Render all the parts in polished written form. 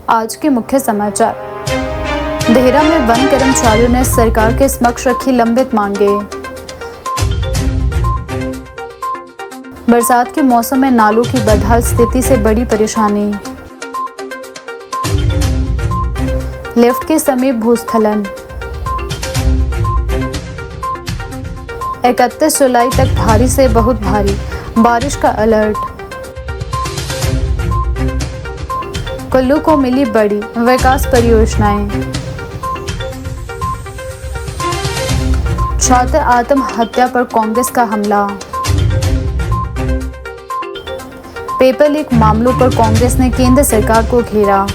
आज के मुख्य समाचार। देहरा में वन कर्मचारियों ने सरकार के समक्ष रखी लंबित मांगे। बरसात के मौसम में नालों की बदहाल स्थिति से बड़ी परेशानी। लिफ्ट के समीप भूस्खलन। 31 जुलाई तक भारी से बहुत भारी बारिश का अलर्ट। कुल्लू को मिली बड़ी विकास परियोजनाएं। छात्र आत्महत्या पर कांग्रेस का हमला। पेपर लीक मामलों पर कांग्रेस ने केंद्र सरकार को घेरा।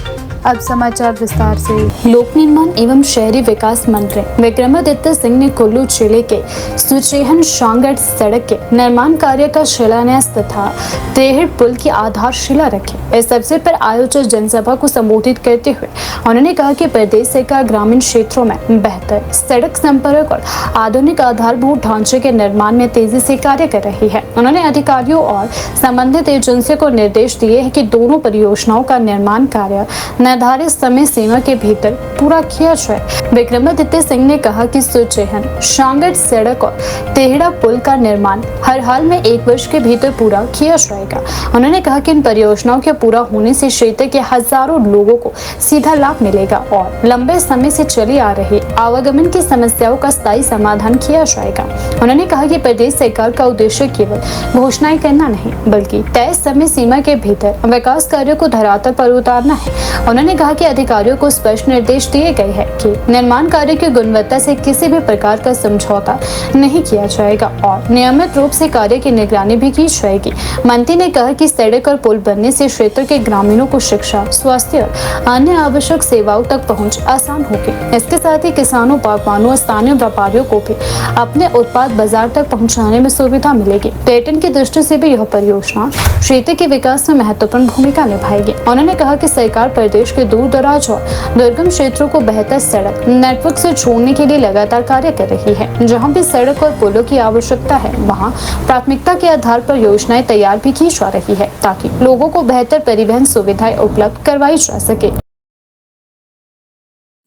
अब समाचार विस्तार से। लोक निर्माण एवं शहरी विकास मंत्री विक्रमादित्य सिंह ने कुल्लू जिले के सुचेहन शांगड़ सड़क के निर्माण कार्य का शिलान्यास तथा त्रेहड़ पुल की आधारशिला रखी। इस अवसर पर आयोजित जनसभा को संबोधित करते हुए उन्होंने कहा कि प्रदेश सरकार ग्रामीण क्षेत्रों में बेहतर सड़क संपर्क और आधुनिक आधारभूत ढांचे के निर्माण में तेजी से कार्य कर रही है। उन्होंने अधिकारियों और संबंधित एजेंसियों को निर्देश दिए हैं कि दोनों परियोजनाओं का निर्माण कार्य निर्धारित समय सीमा के भीतर पूरा किया जाए। विक्रमादित्य सिंह ने कहा कि सुचेहन शांगड़ सड़क और तेहड़ा पुल का निर्माण हर हाल में 1 वर्ष के भीतर पूरा किया जाएगा। उन्होंने कहा कि इन परियोजनाओं के पूरा होने से क्षेत्र के हजारों लोगों को सीधा लाभ मिलेगा और लंबे समय से चली आ रही आवागमन की समस्याओं का स्थायी समाधान किया जाएगा। उन्होंने कहा कि प्रदेश सरकार का उद्देश्य केवल घोषणाएं करना नहीं बल्कि तय समय सीमा के भीतर विकास कार्यों को धरातल पर उतारना है। उन्होंने कहा कि अधिकारियों को स्पष्ट निर्देश दिए गए हैं कि निर्माण कार्य की गुणवत्ता से किसी भी प्रकार का समझौता नहीं किया जाएगा और नियमित रूप से कार्य की निगरानी भी की जाएगी। मंत्री ने कहा कि सड़क और पुल बनने से क्षेत्र के ग्रामीणों को शिक्षा, स्वास्थ्य और अन्य आवश्यक सेवाओं तक पहुंच आसान होगी। इसके साथ ही किसानों, बागवानों और स्थानीय व्यापारियों को भी अपने उत्पाद बाजार तक पहुंचाने में सुविधा मिलेगी। पर्यटन की दृष्टि से भी यह परियोजना क्षेत्र के विकास में महत्वपूर्ण भूमिका निभाएगी। उन्होंने कहा कि सरकार प्रदेश के दूर दराज और दुर्गम क्षेत्रों को बेहतर सड़क नेटवर्क से जोड़ने के लिए लगातार कार्य कर रही है। जहां भी सड़क और पुलों की आवश्यकता है वहां प्राथमिकता के आधार पर योजनाएं तैयार भी की जा रही है ताकि लोगों को बेहतर परिवहन सुविधाएं उपलब्ध करवाई जा सके।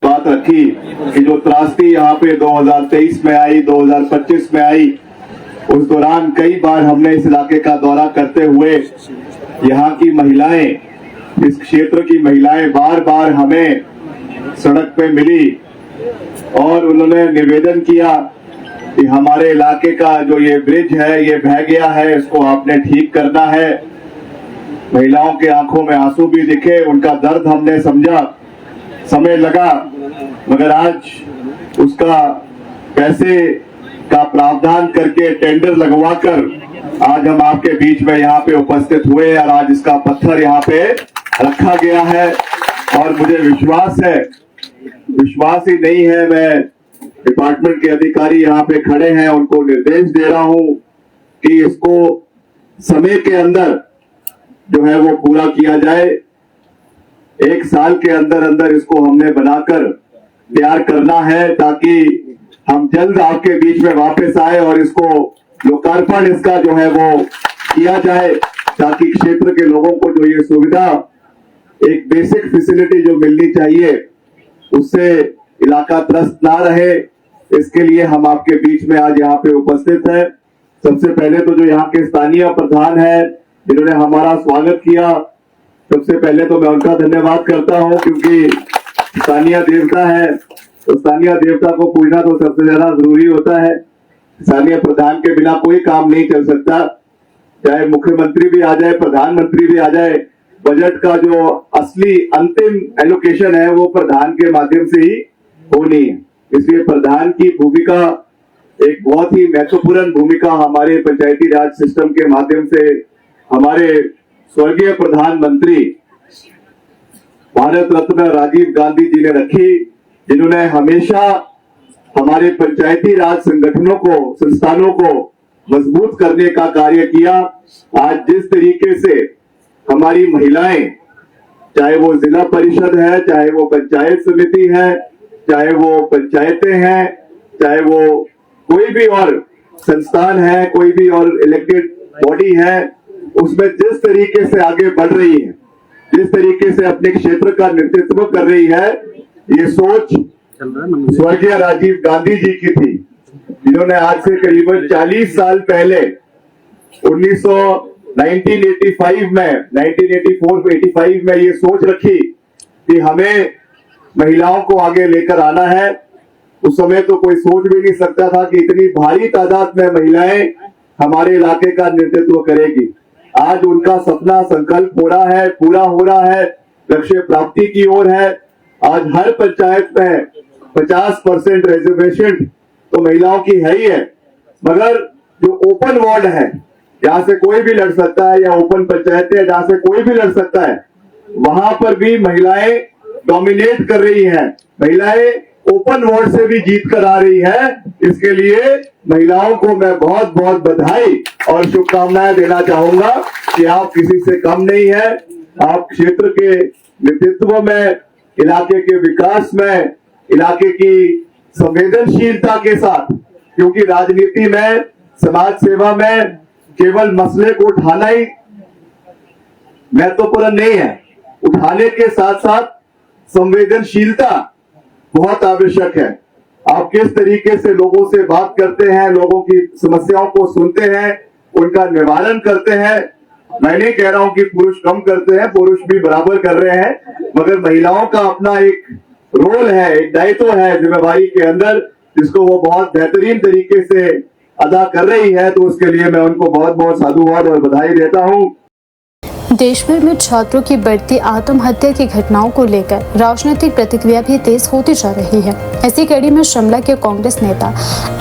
बात रखी कि जो त्रासदी यहाँ पे 2023 में आई, 2025 में आई, उस दौरान कई बार हमने इस इलाके का दौरा करते हुए यहाँ की महिलाएं, इस क्षेत्र की महिलाएं बार बार हमें सड़क पे मिली और उन्होंने निवेदन किया कि हमारे इलाके का जो ये ब्रिज है ये बह गया है, इसको आपने ठीक करना है। महिलाओं के आंखों में आंसू भी दिखे, उनका दर्द हमने समझा। समय लगा मगर आज उसका पैसे का प्रावधान करके टेंडर लगवाकर आज हम आपके बीच में यहाँ पे उपस्थित हुए और आज इसका पत्थर यहाँ पे रखा गया है। और मुझे विश्वास ही नहीं है, मैं डिपार्टमेंट के अधिकारी यहाँ पे खड़े हैं, उनको निर्देश दे रहा हूँ कि इसको समय के अंदर जो है वो पूरा किया जाए। 1 साल के अंदर अंदर इसको हमने बनाकर तैयार करना है ताकि हम जल्द आपके बीच में वापस आए और इसको लोकार्पण इसका जो है वो किया जाए ताकि क्षेत्र के लोगों को जो ये सुविधा, एक बेसिक फैसिलिटी जो मिलनी चाहिए, उससे इलाका त्रस्त ना रहे। इसके लिए हम आपके बीच में आज यहाँ पे उपस्थित हैं। सबसे पहले तो जो यहाँ के स्थानीय प्रधान है जिन्होंने हमारा स्वागत किया, सबसे पहले तो मैं उनका धन्यवाद करता हूँ क्योंकि स्थानीय देवता है तो स्थानीय देवता को पूजना तो सबसे ज्यादा जरूरी होता है। स्थानीय प्रधान के बिना कोई काम नहीं चल सकता, चाहे मुख्यमंत्री भी आ जाए, प्रधानमंत्री भी आ जाए, बजट का जो असली अंतिम एलोकेशन है वो प्रधान के माध्यम से ही होनी है। इसलिए प्रधान की भूमिका एक बहुत ही महत्वपूर्ण भूमिका हमारे पंचायती राज सिस्टम के माध्यम से हमारे स्वर्गीय प्रधानमंत्री भारत रत्न राजीव गांधी जी ने रखी, जिन्होंने हमेशा हमारे पंचायती राज संगठनों को, संस्थानों को मजबूत करने का कार्य किया। आज जिस तरीके से हमारी महिलाएं, चाहे वो जिला परिषद है, चाहे वो पंचायत समिति है, चाहे वो पंचायतें हैं, चाहे वो कोई भी और संस्थान है, कोई भी और इलेक्टेड बॉडी है, उसमें जिस तरीके से आगे बढ़ रही है, जिस तरीके से अपने क्षेत्र का नेतृत्व कर रही है, ये सोच स्वर्गीय राजीव गांधी जी की थी, जिन्होंने आज से करीबन 40 साल पहले 1985 में ये सोच रखी कि हमें महिलाओं को आगे लेकर आना है। उस समय तो कोई सोच भी नहीं सकता था कि इतनी भारी तादाद में महिलाएं हमारे इलाके का नेतृत्व करेगी। आज उनका सपना संकल्प पूरा हो रहा है, लक्ष्य प्राप्ति की ओर है। आज हर पंचायत में 50% रिजर्वेशन तो महिलाओं की है ही है, मगर जो ओपन वार्ड है, जहां से कोई भी लड़ सकता है, या ओपन पंचायतें है जहां से कोई भी लड़ सकता है, वहां पर भी महिलाएं डोमिनेट कर रही हैं। महिलाएं ओपन वार्ड से भी जीत कर आ रही है। इसके लिए महिलाओं को मैं बहुत बहुत बधाई और शुभकामनाएं देना चाहूंगा कि आप किसी से कम नहीं है। आप क्षेत्र के नेतृत्व में, इलाके के विकास में, इलाके की संवेदनशीलता के साथ, क्योंकि राजनीति में, समाज सेवा में केवल मसले को उठाना ही महत्वपूर्ण नहीं है, उठाने के साथ साथ संवेदनशीलता बहुत आवश्यक है। आप किस तरीके से लोगों से बात करते हैं, लोगों की समस्याओं को सुनते हैं, उनका निवारण करते हैं। मैं नहीं कह रहा हूं कि पुरुष कम करते हैं, पुरुष भी बराबर कर रहे हैं, मगर महिलाओं का अपना एक रोल है, एक दायित्व है जिम्मेवारी के अंदर, जिसको वो बहुत बेहतरीन तरीके से अदा कर रही है। तो उसके लिए मैं उनको बहुत बहुत साधुवाद और बधाई देता हूं। देश भर में छात्रों की बढ़ती आत्महत्या की घटनाओं को लेकर राजनीतिक प्रतिक्रिया भी तेज होती जा रही है। इसी कड़ी में शिमला के कांग्रेस नेता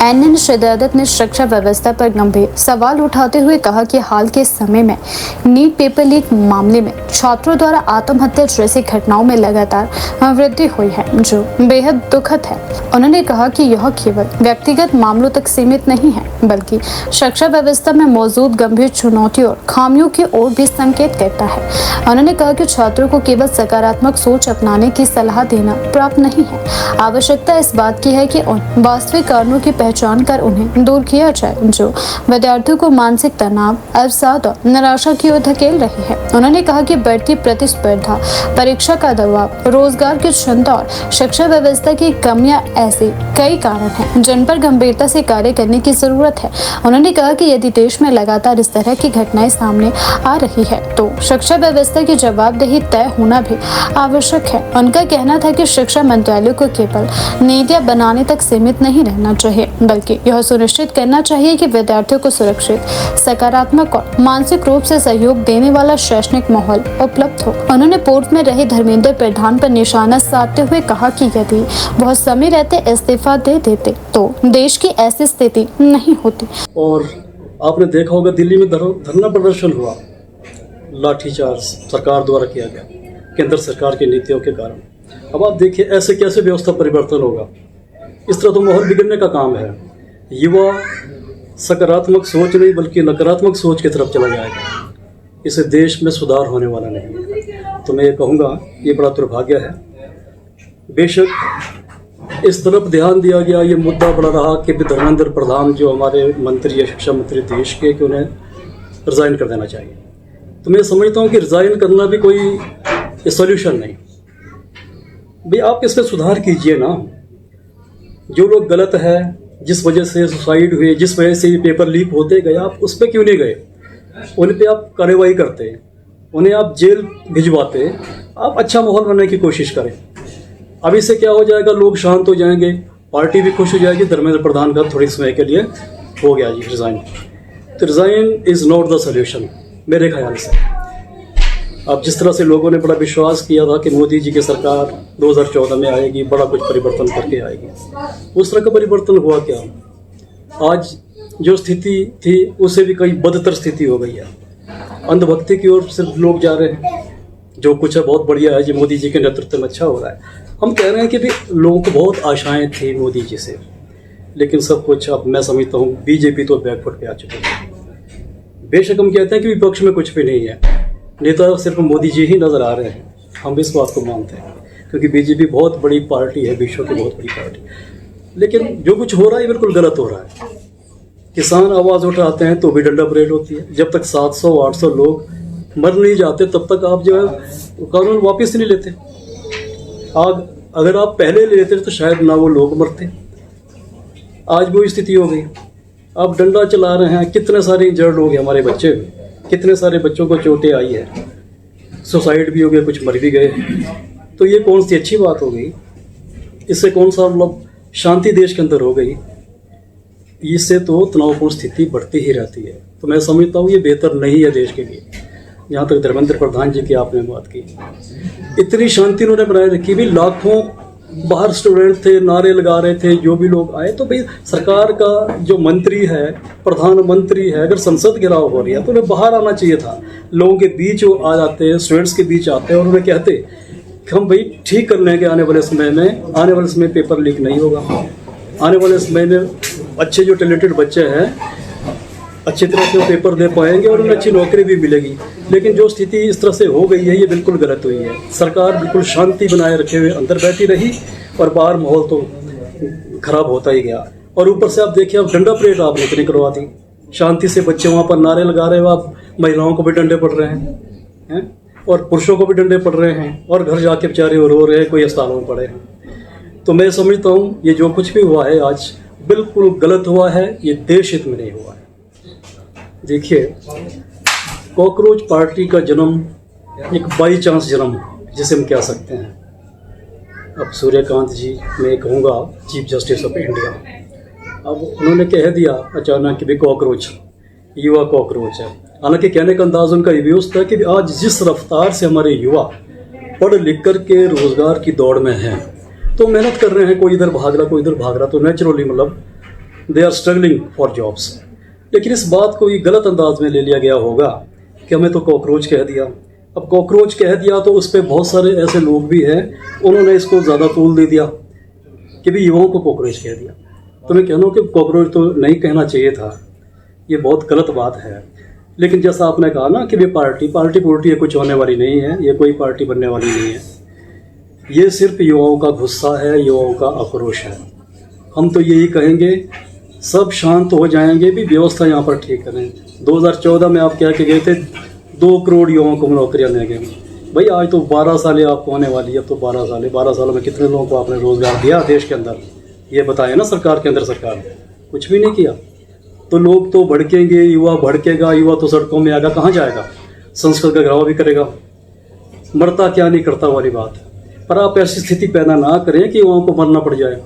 NN शदादत ने शिक्षा व्यवस्था पर गंभीर सवाल उठाते हुए कहा कि हाल के समय में नीट पेपर लीक मामले में छात्रों द्वारा आत्महत्या जैसी घटनाओं में लगातार वृद्धि हुई है, जो बेहद दुखद है। उन्होंने कहा कि यह केवल व्यक्तिगत मामलों तक सीमित नहीं है, बल्कि शिक्षा व्यवस्था में मौजूद गंभीर चुनौतियों और खामियों की ओर भी संकेत करता है। उन्होंने कहा कि छात्रों को केवल सकारात्मक सोच अपनाने की सलाह देना पर्याप्त नहीं है। आवश्यकता इस बात की है कि उन वास्तविक कारणों की पहचान कर उन्हें दूर किया जाए, जो विद्यार्थियों को मानसिक तनाव, अवसाद और निराशा की ओर धकेल रही है। उन्होंने कहा कि बढ़ती प्रतिस्पर्धा, परीक्षा का दबाव, रोजगार की क्षमता और शिक्षा व्यवस्था की कमियां ऐसे कई कारण हैं जिन पर गंभीरता से कार्य करने की जरूरत है। उन्होंने कहा कि यदि देश में लगातार इस तरह की घटनाएं सामने आ रही है तो शिक्षा व्यवस्था की जवाबदेही तय होना भी आवश्यक है। उनका कहना था कि शिक्षा मंत्रालय को केवल नीतियां बनाने तक सीमित नहीं रहना चाहिए, बल्कि यह सुनिश्चित करना चाहिए कि विद्यार्थियों को सुरक्षित, सकारात्मक और मानसिक रूप से सहयोग देने वाला शैक्षणिक माहौल उपलब्ध हो। उन्होंने पोर्ट में रहे धर्मेंद्र प्रधान पर निशाना साधते हुए कहा कि यदि बहुत समय रहते इस्तीफा दे देते तो देश की ऐसी स्थिति नहीं होती। और आपने देखा होगा दिल्ली में धरना प्रदर्शन हुआ, लाठीचार्ज सरकार द्वारा किया गया केंद्र सरकार की नीतियों के कारण। अब आप देखिए ऐसे कैसे व्यवस्था परिवर्तन होगा। इस तरह तो माहौल बिगड़ने का काम है। युवा सकारात्मक सोच नहीं बल्कि नकारात्मक सोच की तरफ चला जाएगा। इससे देश में सुधार होने वाला नहीं। तो मैं ये कहूँगा ये बड़ा दुर्भाग्य है। बेशक इस तरफ ध्यान दिया गया, ये मुद्दा बड़ा रहा कि धर्मेंद्र प्रधान जो हमारे मंत्री या शिक्षा मंत्री देश के, कि उन्हें रिज़ाइन कर देना चाहिए। तो मैं समझता हूँ कि रिज़ाइन करना भी कोई सॉल्यूशन नहीं। भाई आप इसमें सुधार कीजिए ना। जो लोग गलत है, जिस वजह से सुसाइड हुए, जिस वजह से ये पेपर लीक होते गए, आप उस पर क्यों नहीं गए? उन पे आप कार्रवाई करते, उन्हें आप जेल भिजवाते, आप अच्छा माहौल बनाने की कोशिश करें। अब इससे क्या हो जाएगा, लोग शांत हो जाएंगे, पार्टी भी खुश हो जाएगी। धर्मेंद्र प्रधान का थोड़ी समय के लिए हो गया जी रिज़ाइन। तो resign is not the solution मेरे ख्याल से। अब जिस तरह से लोगों ने बड़ा विश्वास किया था कि मोदी जी की सरकार 2014 में आएगी, बड़ा कुछ परिवर्तन करके आएगी, उस तरह का परिवर्तन हुआ क्या? आज जो स्थिति थी उससे भी कई बदतर स्थिति हो गई है। अंधभक्ति की ओर सिर्फ लोग जा रहे हैं। जो कुछ है बहुत बढ़िया है जी, मोदी जी के नेतृत्व में अच्छा हो रहा है। हम कह रहे हैं कि भी लोगों को बहुत आशाएं थी मोदी जी से, लेकिन सब कुछ अब मैं समझता हूँ बीजेपी तो बैकफुट पे आ चुकी है। बेशक हम कहते हैं कि विपक्ष में कुछ भी नहीं है, नेता सिर्फ मोदी जी ही नज़र आ रहे हैं। हम इस बात को मानते हैं क्योंकि बीजेपी बहुत बड़ी पार्टी है, विश्व की बहुत बड़ी पार्टी। लेकिन जो कुछ हो रहा है बिल्कुल गलत हो रहा है। किसान आवाज़ उठाते हैं तो भी डंडा परेड होती है। जब तक 700-800 लोग मर नहीं जाते तब तक आप जो है कानून वापस नहीं लेते। आग अगर आप पहले ले लेते तो शायद ना वो लोग मरते। आज वो स्थिति हो गई। आप डंडा चला रहे हैं, कितने सारे इंजर्ड हो गए हमारे बच्चे, कितने सारे बच्चों को चोटें आई है, सुसाइड भी हो गए, कुछ मर भी गए। तो ये कौन सी अच्छी बात हो गई? इससे कौन सा मतलब शांति देश के अंदर हो गई? इससे तो तनावपूर्ण स्थिति बढ़ती ही रहती है। तो मैं समझता हूँ ये बेहतर नहीं है देश के लिए। जहाँ तक धर्मेंद्र प्रधान जी की आपने बात की, इतनी शांति उन्होंने बनाए रखी। भी लाखों बाहर स्टूडेंट थे, नारे लगा रहे थे, जो भी लोग आए। तो भाई सरकार का जो मंत्री है, प्रधानमंत्री है, अगर संसद घेराव हो रही है तो उन्हें बाहर आना चाहिए था। लोगों के बीच वो आ जाते, स्टूडेंट्स के बीच आते और उन्हें कहते कि हम भाई ठीक कर लेंगे आने वाले समय में। आने वाले समय पेपर लीक नहीं होगा। आने वाले समय में अच्छे जो टैलेंटेड बच्चे हैं अच्छी तरह से पेपर दे पाएंगे और उन्हें अच्छी नौकरी भी मिलेगी। लेकिन जो स्थिति इस तरह से हो गई है ये बिल्कुल गलत हुई है। सरकार बिल्कुल शांति बनाए रखे हुए अंदर बैठी रही और बाहर माहौल तो खराब होता ही गया। और ऊपर से आप देखिए, अब डंडा परेड आपने इतनी करवा दी। शांति से बच्चे वहाँ पर नारे लगा रहे हो, आप महिलाओं को भी डंडे पड़ रहे हैं और पुरुषों को भी डंडे पड़ रहे हैं और घर जाके बेचारे रो रहे हैं, कोई अस्पतालों में पड़े हैं। तो मैं समझता हूँ ये जो कुछ भी हुआ है आज बिल्कुल गलत हुआ है। ये देश हित में नहीं हुआ है। देखिए, कॉकरोच पार्टी का जन्म एक बाई चांस जन्म जिसे हम कह सकते हैं। अब सूर्यकांत जी मैं कहूँगा चीफ जस्टिस ऑफ इंडिया, अब उन्होंने कह दिया अचानक कि भी कॉकरोच युवा कॉकरोच है। हालांकि कहने का अंदाज उनका ये भी था कि आज जिस रफ्तार से हमारे युवा पढ़ लिख कर के रोजगार की दौड़ में हैं, तो मेहनत कर रहे हैं, कोई इधर भाग रहा कोई इधर भाग रहा, तो नेचुरली मतलब they are struggling for jobs. लेकिन इस बात को ये गलत अंदाज में ले लिया गया होगा कि हमें तो कॉकरोच कह दिया। अब कॉकरोच कह दिया तो उस पर बहुत सारे ऐसे लोग भी हैं, उन्होंने इसको ज़्यादा तूल दे दिया कि भी युवाओं को कॉकरोच कह दिया। तो मैं कह रहा हूँ कि कॉकरोच तो नहीं कहना चाहिए था, ये बहुत गलत बात है। लेकिन जैसा आपने कहा ना कि ये पार्टी ये कुछ होने वाली नहीं है, ये कोई पार्टी बनने वाली नहीं है। ये सिर्फ युवाओं का गुस्सा है, युवाओं का आक्रोश है। हम तो यही कहेंगे सब शांत हो जाएंगे, भी व्यवस्था यहाँ पर ठीक करें। 2014 में आप कह के गए थे 2 करोड़ युवाओं को नौकरियाँ देंगे। भाई आज तो 12 सालें आपको होने वाली है। अब तो 12 सालों में कितने लोगों को आपने रोजगार दिया देश के अंदर? ये बताएं ना। सरकार के अंदर सरकार ने कुछ भी नहीं किया। तो लोग तो भड़केंगे, युवा भड़केगा, युवा तो सड़कों में आएगा, कहाँ जाएगा? संस्कृत का घेराव भी करेगा, मरता क्या नहीं करता वाली बात है। पर आप ऐसी स्थिति पैदा ना करें कि युवाओं को मरना पड़ जाए।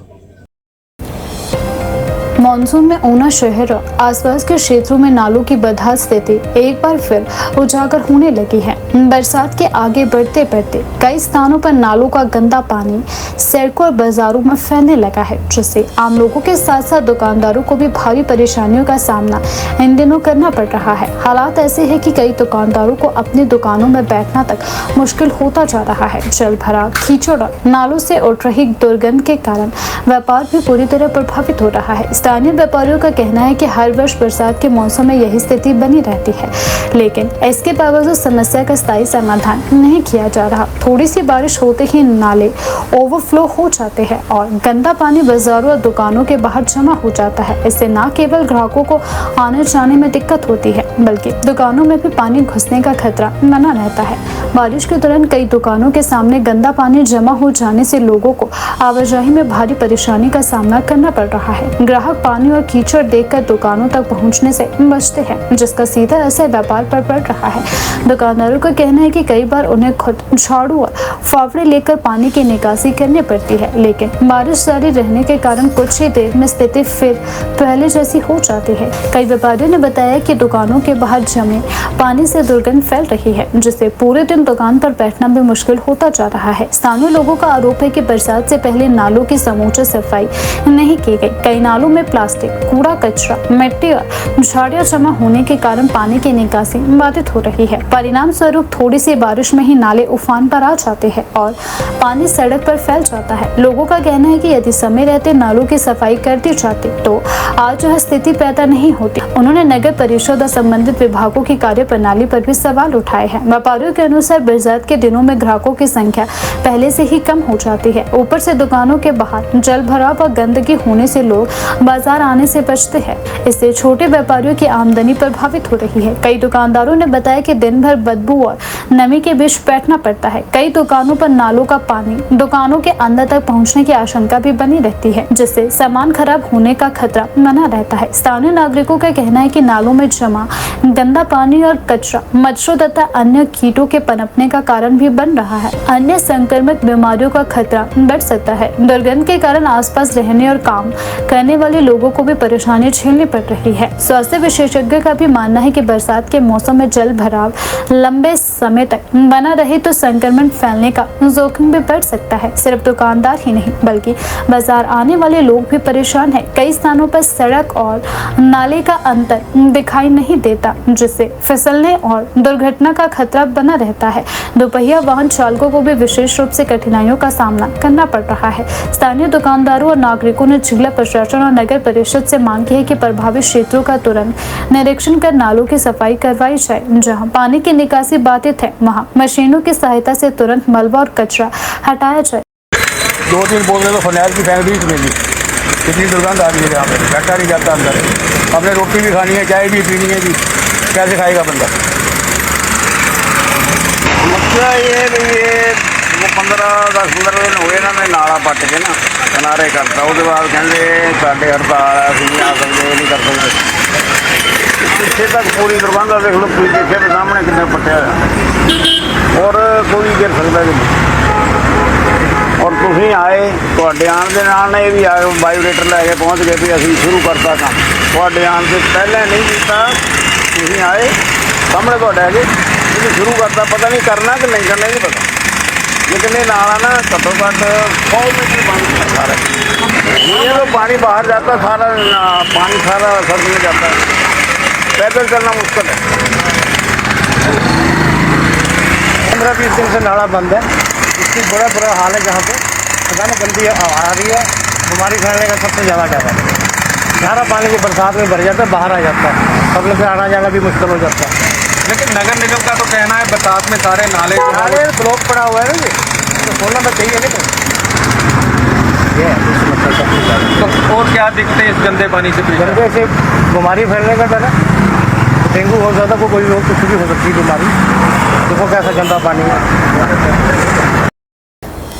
मानसून में ऊना शहर और आसपास के क्षेत्रों में नालों की बदहाल स्थिति एक बार फिर उजागर होने लगी है। बरसात के आगे बढ़ते बढ़ते कई स्थानों पर नालों का गंदा पानी सड़कों और बाजारों में फैलने लगा है, जिससे आम लोगों के साथ साथ दुकानदारों को भी भारी परेशानियों का सामना इन दिनों करना पड़ रहा है। हालात ऐसे है कि कई दुकानदारों को अपनी दुकानों में बैठना तक मुश्किल होता जा रहा है। जल भराव, कीचड़ और नालों से उठ रही दुर्गंध के कारण व्यापार भी पूरी तरह प्रभावित हो रहा है। स्थानीय व्यापारियों का कहना है कि हर वर्ष बरसात के मौसम में यही स्थिति बनी रहती है, लेकिन इसके बावजूद समस्या का स्थायी समाधान नहीं किया जा रहा। थोड़ी सी बारिश होते ही नाले ओवरफ्लो हो जाते हैं और गंदा पानी बाजारों और दुकानों के बाहर जमा हो जाता है। इससे न केवल ग्राहकों को आने जाने में दिक्कत होती है, बल्कि दुकानों में भी पानी घुसने का खतरा बना रहता है। बारिश के दौरान कई दुकानों के सामने गंदा पानी जमा हो जाने से लोगों को आवाजाही में भारी परेशानी का सामना करना पड़ रहा है। ग्राहक पानी और कीचड़ देखकर दुकानों तक पहुंचने से बचते हैं, जिसका सीधा असर व्यापार पर पड़ रहा है। दुकानदारों का कहना है कि कई बार उन्हें खुद झाड़ू और फावड़े लेकर पानी की निकासी करनी पड़ती है, लेकिन बारिश जारी रहने के कारण कुछ ही देर में स्थिति फिर पहले जैसी हो जाती है। कई व्यापारियों ने बताया कि दुकानों के बाहर जमे पानी से दुर्गंध फैल रही है, जिससे पूरे दिन दुकान पर बैठना भी मुश्किल होता जा रहा है। स्थानीय लोगों का आरोप है कि बरसात से पहले नालों की समूची सफाई नहीं की गई। कई नालों में प्लास्टिक, कूड़ा कचरा, मिट्टी और झाड़ियां जमा होने के कारण पानी की निकासी बाधित हो रही है। परिणाम स्वरूप थोड़ी सी बारिश में ही नाले उफान पर आ जाते हैं और पानी सड़क पर फैल जाता है। लोगों का कहना है कि यदि समय रहते नालों की सफाई कर दी जाती तो आज यह स्थिति पैदा नहीं होती। उन्होंने नगर परिषद और संबंधित संबंधित विभागों की कार्यप्रणाली पर भी सवाल उठाए हैं। व्यापारियों के अनुसार बरसात के दिनों में ग्राहकों की संख्या पहले से ही कम हो जाती है। ऊपर से दुकानों के बाहर जल भराव और गंदगी होने से लोग बाजार आने से बचते हैं। इससे छोटे व्यापारियों की आमदनी प्रभावित हो रही है। कई दुकानदारों ने बताया कि दिन भर बदबू और नमी के बीच बैठना पड़ता है। कई दुकानों पर नालों का पानी दुकानों के अंदर तक पहुंचने की आशंका भी बनी रहती है, जिससे सामान खराब होने का खतरा बना रहता है। स्थानीय नागरिकों का कहना है कि नालों में जमा गंदा पानी और कचरा मच्छरों तथा अन्य कीटों के पनपने का कारण भी बन रहा है। अन्य संक्रमित बीमारियों का खतरा बढ़ सकता है। दुर्गंध के कारण आसपास रहने और काम करने वाले लोगों को भी परेशानी झेलनी पड़ रही है। स्वास्थ्य विशेषज्ञ का भी मानना है कि बरसात के मौसम में जल भराव लंबे समय तक बना रहे तो संक्रमण फैलने का जोखिम भी बढ़ सकता है। सिर्फ दुकानदार ही नहीं बल्कि बाजार आने वाले लोग भी परेशान हैं। कई स्थानों पर सड़क और नाले का अंतर दिखाई नहीं देता, जिससे फिसलने और दुर्घटना का खतरा बना रहता है। दोपहिया वाहन चालकों को भी विशेष रूप से कठिनाइयों का सामना करना पड़ रहा है। स्थानीय दुकानदारों और नागरिकों ने जिला प्रशासन और नगर परिषद से मांग की है कि प्रभावित क्षेत्रों का तुरंत निरीक्षण कर नालों की सफाई करवाई जाए। जहां पानी की निकासी बाधित है, वहां मशीनों की सहायता से तुरंत मलबा और कचरा हटाया जाए। 2-3 बोतलें तो फनैल की फेंक दी इसमें भी। कितनी दुर्गंध आ रही है यहाँ पे, बैठा नहीं जाता अंदर। हमने रोटी भी खानी है, चाय भी पीनी है जी, कैसे खाएगा बंदा। समस्या ये है कि ये 10-15 दिन हो गए ना, मैं नाला पट के ना किनारे करता, उसके बाद कहते साढ़े हड़ताल है, नहीं आ सकते, नहीं कर सकते। पिछले तक पूरी दुर्गंध देख लो, पूरी देखे के सामने कितने पट्टिया और कोई गिर सकता नहीं। और तुसीं आए, तुहाडे आने के नाल ने भी आए बायोडेटर लैके पहुँच गए भी असीं शुरू करता काम। तुहाडे आने से पहले नहीं किया, तुसीं आए सामने तुहाडे आगे तुसीं शुरू करता, पता नहीं करना कि नहीं करना नहीं पता। लेकिन ये नाला ना घट्टो घट्ट 100 मीटर बंद है सारा। ये तो पानी बाहर जाता, सारा पानी सारा सड़क में जाता है, पैदल चलना मुश्किल है। 15-20 दिन से नाला बंद है, इसकी बड़ा बुरा हाल है। जहाँ पे पता नहीं गंदी आ रही है, बीमारी फैलने का सबसे ज़्यादा डर है। सारा पानी को बरसात में भर जाता है, बाहर आ जाता है, पब्लिक का आना जाना भी मुश्किल हो जाता है। लेकिन नगर निगम का तो कहना है बरसात में सारे नाले ब्लॉक पड़ा हुआ है ना जी, तो खोलना तो चाहिए नहीं। ये है समस्या सबसे ज़्यादा। तो और क्या दिक्कतें इस गंदे पानी से? गंदे से बीमारी फैलने का डर है। डेंगू हो जाता, कोई हो, कुछ भी हो सकती है बीमारी। देखो कैसा गंदा पानी है।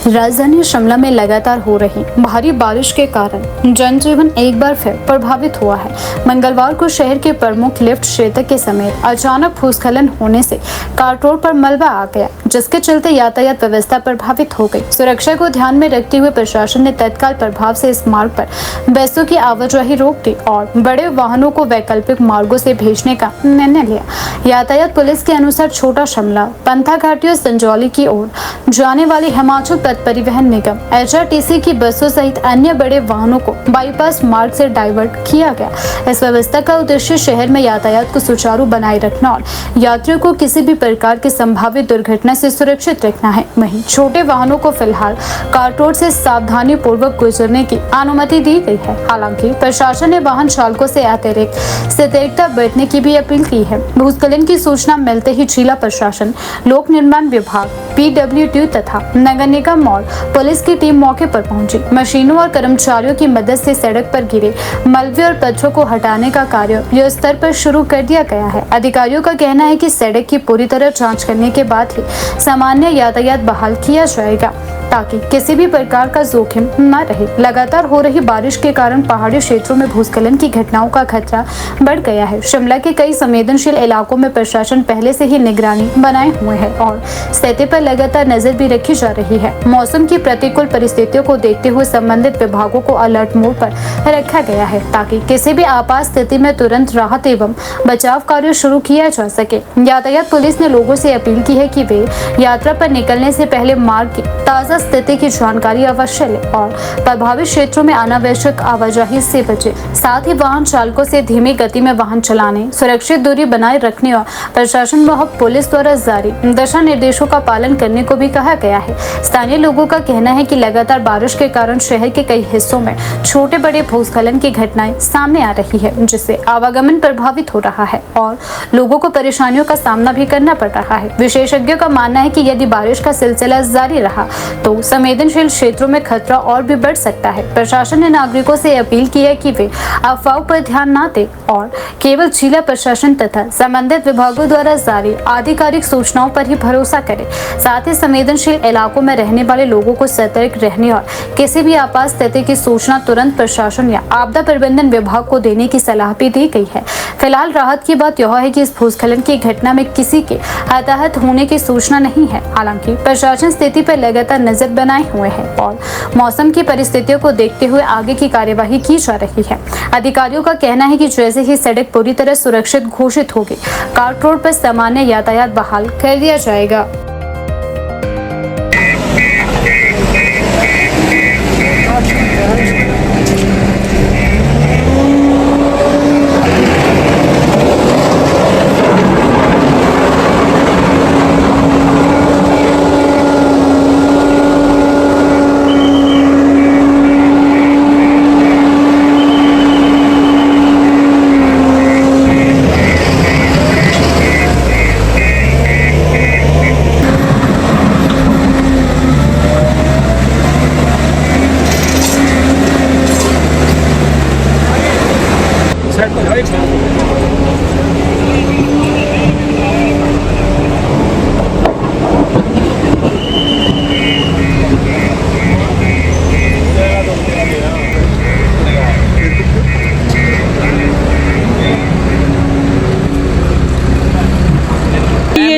राजधानी शिमला में लगातार हो रही भारी बारिश के कारण जनजीवन एक बार फिर प्रभावित हुआ है। मंगलवार को शहर के प्रमुख लिफ्ट क्षेत्र के समेत अचानक भूस्खलन होने से कार रोड पर मलबा आ गया, जिसके चलते यातायात व्यवस्था प्रभावित हो गई। सुरक्षा को ध्यान में रखते हुए प्रशासन ने तत्काल प्रभाव से इस मार्ग पर बसों की आवाजाही रोक दी और बड़े वाहनों को वैकल्पिक मार्गों से भेजने का निर्णय लिया। यातायात पुलिस के अनुसार छोटा शिमला, पंथा घाटी और संजौली की ओर जाने वाली हिमाचल परिवहन निगम HRTC की बसों सहित अन्य बड़े वाहनों को बाईपास मार्ग से डाइवर्ट किया गया। इस व्यवस्था का उद्देश्य शहर में यातायात को सुचारू बनाए रखना और यात्रियों को किसी भी प्रकार की संभावित दुर्घटना से सुरक्षित रखना है। वहीं छोटे वाहनों को फिलहाल कार रोड से सावधानी पूर्वक गुजरने की अनुमति दी गई है। हालांकि प्रशासन ने वाहन चालकों से अतिरिक्त सतर्कता बरतने की भी अपील की है। भूस्खलन की सूचना मिलते ही जिला प्रशासन, लोक निर्माण विभाग, PWD तथा नगर निगम और पुलिस की टीम मौके पर पहुंची। मशीनों और कर्मचारियों की मदद से सड़क पर गिरे मलबे और पत्थरों को हटाने का कार्य युद्ध स्तर पर शुरू कर दिया गया है। अधिकारियों का कहना है कि सड़क की पूरी तरह जांच करने के बाद ही सामान्य यातायात बहाल किया जाएगा, ताकि किसी भी प्रकार का जोखिम न रहे। लगातार हो रही बारिश के कारण पहाड़ी क्षेत्रों में भूस्खलन की घटनाओं का खतरा बढ़ गया है। शिमला के कई संवेदनशील इलाकों में प्रशासन पहले से ही निगरानी बनाए हुए है और स्थिति पर लगातार नजर भी रखी जा रही है। मौसम की प्रतिकूल परिस्थितियों को देखते हुए संबंधित विभागों को अलर्ट मोड पर रखा गया है, ताकि किसी भी आपात स्थिति में तुरंत राहत एवं बचाव कार्य शुरू किया जा सके। यातायात पुलिस ने लोगों से अपील की है कि वे यात्रा पर निकलने से पहले मार्ग की ताज़ा लिहाजा स्थिति की जानकारी अवश्य लें और प्रभावित क्षेत्रों में अनावश्यक आवाजाही से बचे। साथ ही वाहन चालकों से धीमी गति में वाहन चलाने, सुरक्षित दूरी बनाए रखने और प्रशासन व पुलिस द्वारा जारी दिशा निर्देशों का पालन करने को भी कहा गया है। स्थानीय लोगों का कहना है कि लगातार बारिश के कारण शहर के कई हिस्सों में छोटे बड़े भूस्खलन की घटनाएं सामने आ रही है, जिससे आवागमन प्रभावित हो रहा है और लोगों को परेशानियों का सामना भी करना पड़ रहा है। विशेषज्ञों का मानना है कि यदि बारिश का सिलसिला जारी रहा तो संवेदनशील क्षेत्रों में खतरा और भी बढ़ सकता है। प्रशासन ने नागरिकों से अपील की है कि वे अफवाहों पर ध्यान न दें और केवल जिला प्रशासन तथा संबंधित विभागों द्वारा जारी आधिकारिक सूचनाओं पर ही भरोसा करें। साथ ही संवेदनशील इलाकों में रहने वाले लोगों को सतर्क रहने और किसी भी आपात स्थिति की सूचना तुरंत प्रशासन या आपदा प्रबंधन विभाग को देने की सलाह भी दी गई है। फिलहाल राहत की बात यह है कि इस भूस्खलन की घटना में किसी के हताहत होने की सूचना नहीं है। हालांकि प्रशासन स्थिति पर लगातार नजर बनाए हुए है और मौसम की परिस्थितियों को देखते हुए आगे की कार्यवाही की जा रही है। अधिकारियों का कहना है कि जैसे ही सड़क पूरी तरह सुरक्षित घोषित होगी, कार्ट रोड पर सामान्य यातायात बहाल कर दिया जाएगा।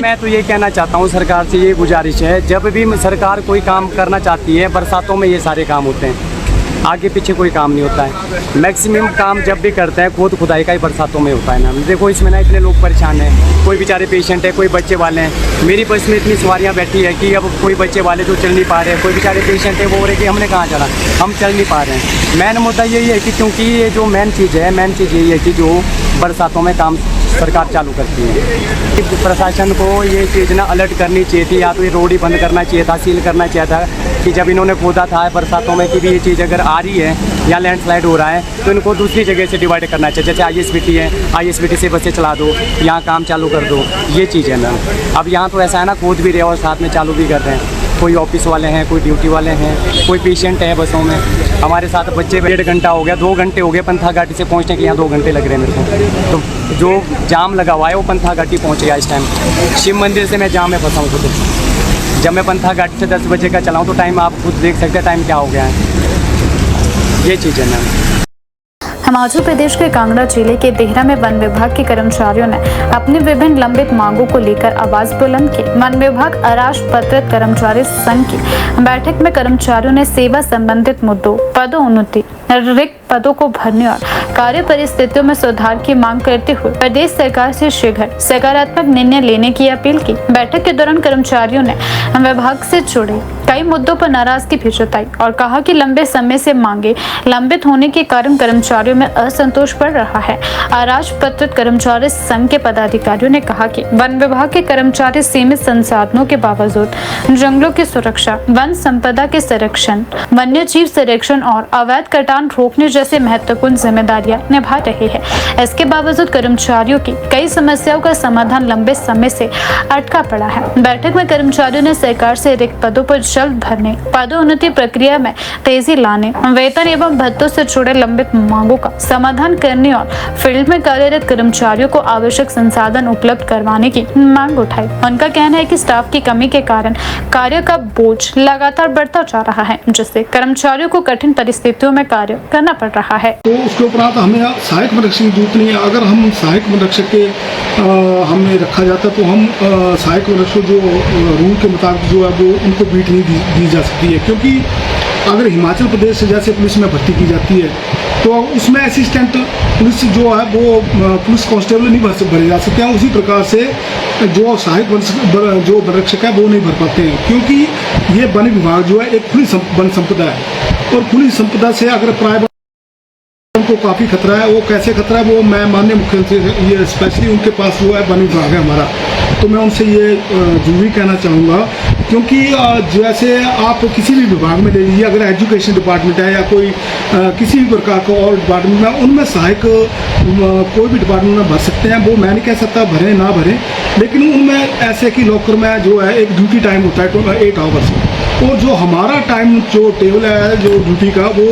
मैं तो ये कहना चाहता हूँ, सरकार से ये गुजारिश है, जब भी सरकार कोई काम करना चाहती है बरसातों में ये सारे काम होते हैं, आगे पीछे कोई काम नहीं होता है। मैक्सिमम काम जब भी करते हैं खुद खुदाई का ही बरसातों में होता है ना। देखो इसमें ना इतने लोग परेशान हैं, कोई बेचारे पेशेंट है, कोई बच्चे वाले हैं। मेरी बस में इतनी सवारियाँ बैठी है कि अब कोई बच्चे वाले जो चल नहीं पा रहे हैं, कोई बेचारे पेशेंट है वो हो रहे कि हमने कहाँ जाना, हम चल नहीं पा रहे हैं। मेन मुद्दा यही है कि क्योंकि ये जो मेन चीज़ यही है कि जो बरसातों में काम सरकार चालू करती है। प्रशासन को ये चीज़ ना अलर्ट करनी चाहिए थी, या तो ये रोड ही बंद करना चाहिए था, सील करना चाहिए था कि जब इन्होंने खोदा था बरसातों में कि भी ये चीज़ अगर आ रही है या लैंडस्लाइड हो रहा है तो इनको दूसरी जगह से डिवाइड करना चाहिए। जैसे ISBT है, ISBT से बसें चला दो, यहाँ काम चालू कर दो, ये चीज़ है ना। अब यहाँ तो ऐसा है ना, खोद भी रहे और साथ में चालू भी कर रहे हैं। कोई ऑफिस वाले हैं, कोई ड्यूटी वाले हैं, कोई पेशेंट है बसों में। हमारे साथ बच्चे 1.5 घंटा हो गया, 2 घंटे हो गए पंथाघाटी से पहुंचने के, यहाँ 2 घंटे लग रहे हैं मेरे को। तो जो जाम लगा हुआ है वो पंथाघाटी पहुंच गया इस टाइम। शिव मंदिर से मैं जाम में फंसा हूँ खुद। जब मैं पंथाघाटी से 10 बजे का चलाऊँ तो टाइम आप खुद देख सकते हैं टाइम क्या हो गया है। ये चीज़ है ना। हिमाचल प्रदेश के कांगड़ा जिले के देहरा में वन विभाग के कर्मचारियों ने अपनी विभिन्न लंबित मांगों को लेकर आवाज बुलंद की। वन विभाग अराजपत्रित कर्मचारी संघ की बैठक में कर्मचारियों ने सेवा संबंधित मुद्दों, पदोन्नति, रिक्त पदों को भरने और कार्य परिस्थितियों में सुधार की मांग करते हुए प्रदेश सरकार से शीघ्र सकारात्मक निर्णय लेने की अपील की। बैठक के दौरान कर्मचारियों ने विभाग से जुड़े कई मुद्दों पर नाराजगी भी जताई और कहा कि लंबे समय से मांगे लंबित होने के कारण कर्मचारियों में असंतोष बढ़ रहा है। अराजपत्रित कर्मचारी संघ के पदाधिकारियों ने कहा कि वन विभाग के कर्मचारी सीमित संसाधनों के बावजूद जंगलों की सुरक्षा, वन संपदा के संरक्षण, वन्य जीव संरक्षण और अवैध कटान रोकने जैसे महत्वपूर्ण जिम्मेदारियां निभा रहे हैं। इसके बावजूद कर्मचारियों की कई समस्याओं का समाधान लंबे समय से अटका पड़ा है। बैठक में कर्मचारियों ने सरकार से रिक्त पदों पर जल्द भरने, पदोन्नति प्रक्रिया में तेजी लाने, वेतन एवं भत्तों से जुड़े लंबित मांगों का समाधान करने और फील्ड में कार्यरत कर्मचारियों को आवश्यक संसाधन उपलब्ध करवाने की मांग उठाई। उनका कहना है कि स्टाफ की कमी के कारण कार्य का बोझ लगातार बढ़ता जा रहा है, जिससे कर्मचारियों को कठिन परिस्थितियों में कार्य करना पड़ रहा है। तो उसके उपरांत हमें सहायक संरक्षक की जरूरत नहीं है। अगर हम सहायक संरक्षक के हमें रखा जाता तो हम सहायक संरक्षक जो रूल के मुताबिक जो है वो उनको बीट नहीं दी जा सकती है, क्योंकि अगर हिमाचल प्रदेश से जैसे पुलिस में भर्ती की जाती है तो उसमें असिस्टेंट पुलिस जो है वो पुलिस कांस्टेबल नहीं भरे जा सकते हैं। उसी प्रकार से जो सहायक जो वन रक्षक है वो नहीं भर पाते हैं, क्योंकि ये वन विभाग जो है एक खुली वन संपदा है, और खुली संपदा से अगर प्राइवेट को काफ़ी खतरा है। वो कैसे खतरा है वो मैं माननीय मुख्यमंत्री ये स्पेशली उनके पास जो है वन विभाग है हमारा, तो मैं उनसे ये जरूरी कहना चाहूँगा, क्योंकि जैसे आप किसी भी विभाग में ले लीजिए, अगर एजुकेशन डिपार्टमेंट है या कोई किसी भी प्रकार का और डिपार्टमेंट में, उनमें सहायक कोई भी डिपार्टमेंट में भर सकते हैं। वो मैं नहीं कह सकता भरें ना भरें, लेकिन उनमें ऐसे कि लॉकर में जो है एक ड्यूटी टाइम होता है 8 आवर्स, और जो हमारा टाइम जो टेबल है जो ड्यूटी का वो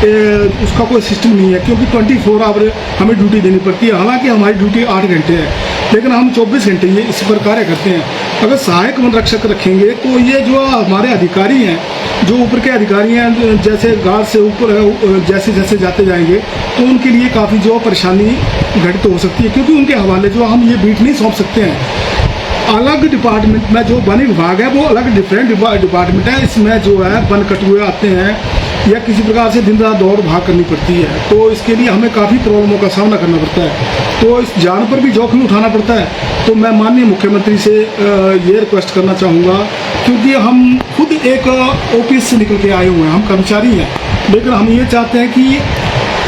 उसका कोई सिस्टम नहीं है, क्योंकि 24 आवर हमें ड्यूटी देनी पड़ती है। हालांकि हमारी ड्यूटी 8 घंटे है, लेकिन हम 24 घंटे ये इस पर कार्य करते हैं। अगर सहायक वन रक्षक रखेंगे तो ये जो हमारे अधिकारी हैं, जो ऊपर के अधिकारी हैं, जैसे गार्ड से ऊपर जैसे जैसे जाते जाएंगे तो उनके लिए काफ़ी जो परेशानी घटित हो सकती है, क्योंकि उनके हवाले जो हम ये बीट नहीं सौंप सकते हैं। अलग डिपार्टमेंट में जो वन विभाग है वो अलग डिफरेंट डिपार्टमेंट है, इसमें जो है वन कटुए आते हैं या किसी प्रकार से दिन रात दौड़ भाग करनी पड़ती है, तो इसके लिए हमें काफ़ी प्रॉब्लमों का सामना करना पड़ता है, तो इस जान पर भी जोखिम उठाना पड़ता है। तो मैं माननीय मुख्यमंत्री से ये रिक्वेस्ट करना चाहूँगा, क्योंकि हम खुद एक ऑफिस से निकल के आए हुए हैं, हम कर्मचारी हैं, लेकिन हम ये चाहते हैं कि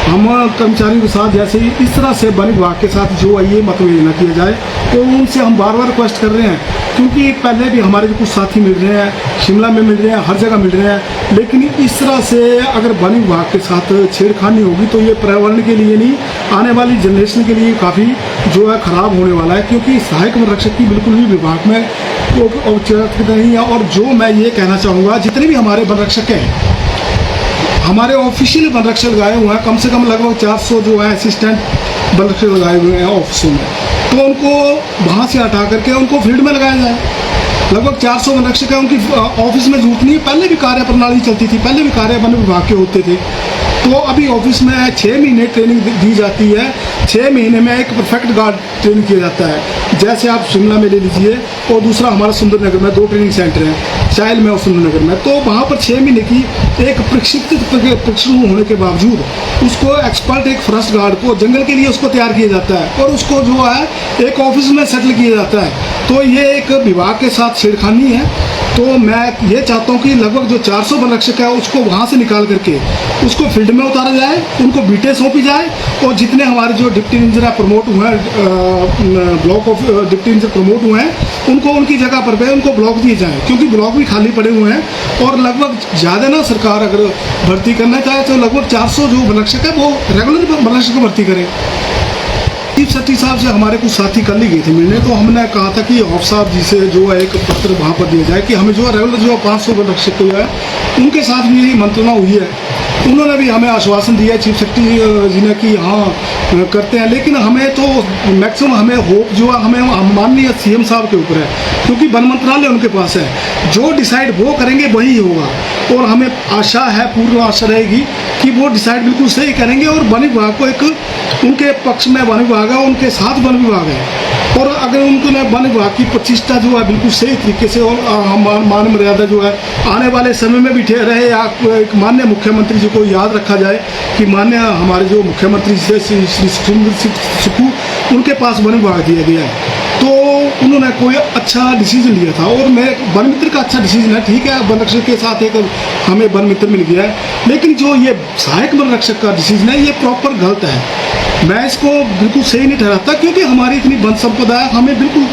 हम कर्मचारियों के साथ जैसे इस तरह से वन विभाग के साथ जो है ये मतभेद न किया जाए, तो उनसे हम बार बार रिक्वेस्ट कर रहे हैं, क्योंकि पहले भी हमारे जो कुछ साथी मिल रहे हैं, शिमला में मिल रहे हैं, हर जगह मिल रहे हैं, लेकिन इस तरह से अगर वन विभाग के साथ छेड़खानी होगी तो ये पर्यावरण के लिए नहीं, आने वाली जनरेशन के लिए काफ़ी जो है ख़राब होने वाला है, क्योंकि सहायक वन रक्षक की बिल्कुल भी विभाग में औपचारिकता नहीं है। और जो मैं ये कहना चाहूँगा, जितने भी हमारे वन रक्षक हैं, हमारे ऑफिशियल वन रक्षक लगाए हुए हैं, कम से कम लगभग 400 जो है असिस्टेंट वन रक्षक लगाए हुए हैं ऑफिसों में, तो उनको वहाँ से हटा करके उनको फील्ड में लगाया जाए। लगभग 400 वन रक्षक है, उनकी ऑफिस में जरूरत नहीं है। पहले भी कार्य प्रणाली चलती थी, पहले भी कार्य वन विभाग के होते थे, तो अभी ऑफिस में 6 महीने ट्रेनिंग दी जाती है। 6 महीने में एक परफेक्ट गार्ड ट्रेन किया जाता है। जैसे आप शिमला में ले लीजिए, और दूसरा हमारा सुंदरनगर में 2 ट्रेनिंग सेंटर हैं, चाइल में और सुंदरनगर में, तो वहाँ पर 6 महीने की एक प्रशिक्षण होने के बावजूद उसको एक्सपर्ट एक फॉरेस्ट गार्ड को जंगल के लिए उसको तैयार किया जाता है, और उसको जो है एक ऑफिस में सेटल किया जाता है। तो ये एक विभाग के साथ छेड़खानी है। तो मैं ये चाहता हूँ कि लगभग जो 400 वन रक्षक है उसको वहाँ से निकाल करके उसको फील्ड में उतारा जाए, उनको बीटें सौंपी जाए, और जितने हमारे जो डिप्टी इंजीनियर प्रमोट हुए हैं, block of deputy engineer promote हुए हैं, उनको उनकी जगह पर पे उनको ब्लॉक दिए जाएँ, क्योंकि ब्लॉक भी खाली पड़े हुए हैं। और लगभग ज़्यादा ना सरकार अगर भर्ती करना चाहे तो लगभग 400 जो वन रक्षक है वो रेगुलर वन रक्षक को भर्ती करें। चीफ सेक्रेटरी साहब से हमारे कुछ साथी कल ही गए थे मिलने, तो हमने कहा था कि ऑफ साहब जी से जो है एक पत्र वहाँ पर दिया जाए कि हमें जो है रेगुलर जो 500 वन रक्षक जो है उनके साथ भी यही मंत्रणा हुई है। उन्होंने भी हमें आश्वासन दिया चीफ सेक्रेटरी जी ने कि हाँ करते हैं, लेकिन हमें तो मैक्सिमम हमें होप जो है हमें माननीय सीएम साहब के ऊपर है, क्योंकि वन मंत्रालय उनके पास है, जो डिसाइड वो करेंगे वही होगा। और हमें आशा है, पूर्ण आशा रहेगी कि वो डिसाइड बिल्कुल सही करेंगे, और वन विभाग को एक उनके पक्ष में वन विभाग है, उनके साथ वन विभाग है, और अगर उन्होंने वन विभाग की प्रतिष्ठा जो है बिल्कुल सही तरीके से और मान मर्यादा जो है आने वाले समय में भी रहे, या एक माननीय मुख्यमंत्री जी को याद रखा जाए कि माननीय हमारे जो मुख्यमंत्री श्री सुखविंदर सिंह सुक्खू, उनके पास वन विभाग दिया गया है, तो उन्होंने कोई अच्छा डिसीजन लिया था। और मैं वन मित्र का अच्छा डिसीजन है, ठीक है, वन रक्षक के साथ एक हमें वन मित्र मिल गया है, लेकिन जो ये सहायक वन रक्षक का डिसीजन है ये प्रॉपर गलत है। मैं इसको बिल्कुल सही नहीं ठहराता, क्योंकि हमारी इतनी वन संपदा है, हमें बिल्कुल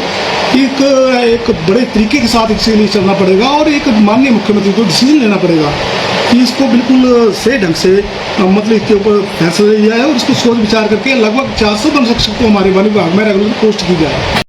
एक बड़े तरीके के साथ इसके लिए चलना पड़ेगा, और एक माननीय मुख्यमंत्री को डिसीजन लेना पड़ेगा कि इसको बिल्कुल सही ढंग से मतलब इसके ऊपर फैसला लिया है, और इसको सोच विचार करके लगभग 400 वन रक्षक को हमारे वन विभाग में रेगुलर पोस्ट की जाए।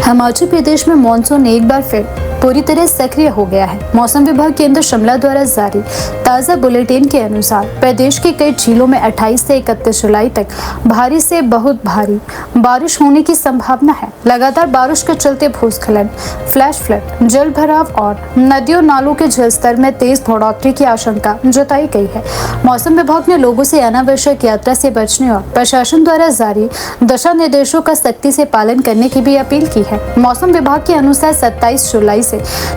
हिमाचल प्रदेश में मानसून एक बार फिर पूरी तरह सक्रिय हो गया है। मौसम विभाग केंद्र शिमला द्वारा जारी ताज़ा बुलेटिन के अनुसार प्रदेश के कई जिलों में 28 से 31 जुलाई तक भारी से बहुत भारी बारिश होने की संभावना है। लगातार बारिश के चलते भूस्खलन, फ्लैश फ्लड, जल भराव और नदियों नालों के जलस्तर में तेज बढ़ोतरी की आशंका जताई गई है। मौसम विभाग ने लोगों से अनावश्यक यात्रा से बचने और प्रशासन द्वारा जारी दिशा निर्देशों का सख्ती से पालन करने की भी अपील की है। मौसम विभाग के अनुसार 27 जुलाई से